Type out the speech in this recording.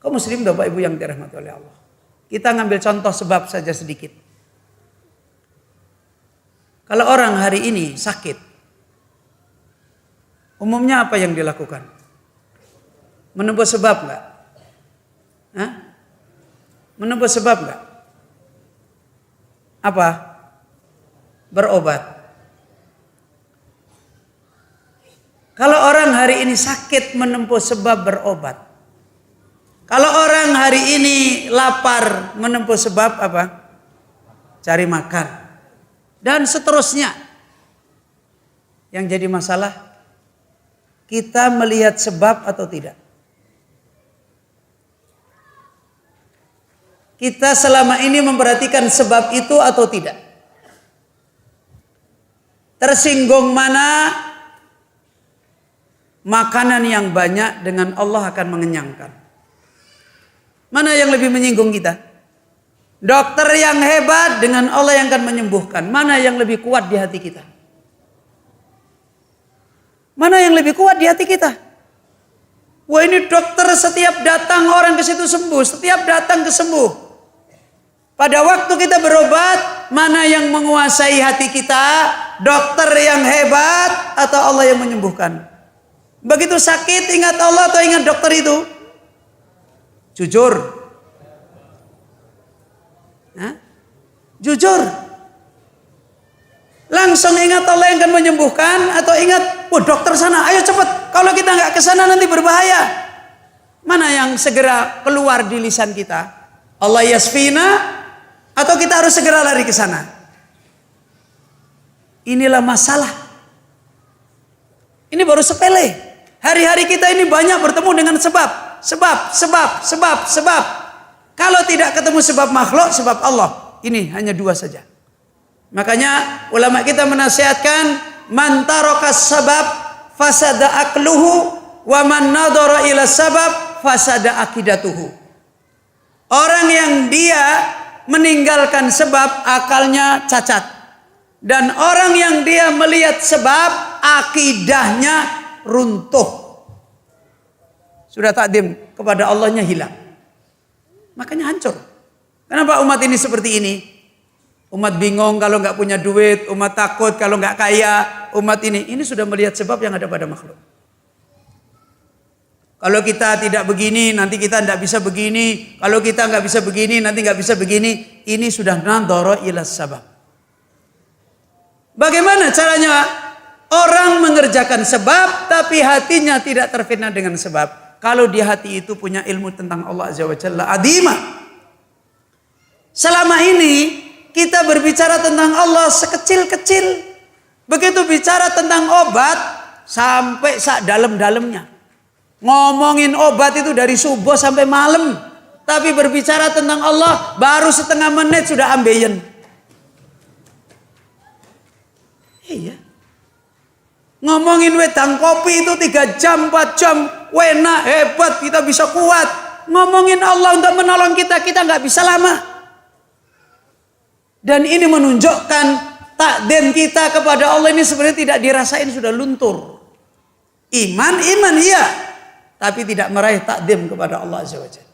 Kaum muslim Bapak Ibu yang dirahmati oleh Allah. Kita ngambil contoh sebab saja sedikit. Kalau orang hari ini sakit, umumnya apa yang dilakukan? Menempuh sebab enggak? Hah? Menempuh sebab enggak? Apa? Berobat. Kalau orang hari ini sakit, menempuh sebab berobat. Kalau orang hari ini lapar, menempuh sebab apa? Cari makan. Dan seterusnya. Yang jadi masalah, kita melihat sebab atau tidak. Kita selama ini memperhatikan sebab itu atau tidak. Tersinggung mana makanan yang banyak dengan Allah akan mengenyangkan. Mana yang lebih menyinggung kita? Dokter yang hebat dengan Allah yang akan menyembuhkan. Mana yang lebih kuat di hati kita? Mana yang lebih kuat di hati kita? Wah, ini dokter setiap datang orang ke situ sembuh, setiap datang kesembuh. Pada waktu kita berobat, mana yang menguasai hati kita? Dokter yang hebat atau Allah yang menyembuhkan? Begitu sakit ingat Allah atau ingat dokter itu? Jujur. Hah? Jujur. Langsung ingat Allah yang akan menyembuhkan atau ingat, dokter sana, ayo cepat. Kalau kita nggak ke sana nanti berbahaya. Mana yang segera keluar di lisan kita? Allah yasfina atau kita harus segera lari ke sana? Inilah masalah. Ini baru sepele. Hari-hari kita ini banyak bertemu dengan sebab. Sebab. Kalau tidak ketemu sebab makhluk, sebab Allah. Ini hanya dua saja. Makanya ulama kita menasihatkan, man tarokas sabab fasada akluhu wa man nadara ila sabab fasada akidatuhu. Orang yang dia meninggalkan sebab, akalnya cacat. Dan orang yang dia melihat sebab, akidahnya runtuh. Sudah takdim kepada Allahnya hilang. Makanya hancur. Kenapa umat ini seperti ini? Umat bingung kalau nggak punya duit, umat takut kalau nggak kaya, umat ini sudah melihat sebab yang ada pada makhluk. Kalau kita tidak begini, nanti kita tidak bisa begini. Kalau kita nggak bisa begini, nanti nggak bisa begini. Ini sudah nadhara ila sabab. Bagaimana caranya orang mengerjakan sebab, tapi hatinya tidak terfitnah dengan sebab? Kalau di hati itu punya ilmu tentang Allah Azza wa Jalla adimah. Selama ini kita berbicara tentang Allah sekecil-kecil. Begitu bicara tentang obat, sampai sak dalam-dalamnya. Ngomongin obat itu dari subuh sampai malam. Tapi berbicara tentang Allah baru setengah menit sudah ambeien. Iya. Ngomongin wedang kopi itu 3 jam, 4 jam. Wena, hebat, kita bisa kuat. Ngomongin Allah untuk menolong kita, kita nggak bisa lama. Dan ini menunjukkan takdim kita kepada Allah ini sebenarnya tidak dirasain, sudah luntur. Iman iya. Tapi tidak meraih takdim kepada Allah Azza wa Jalla.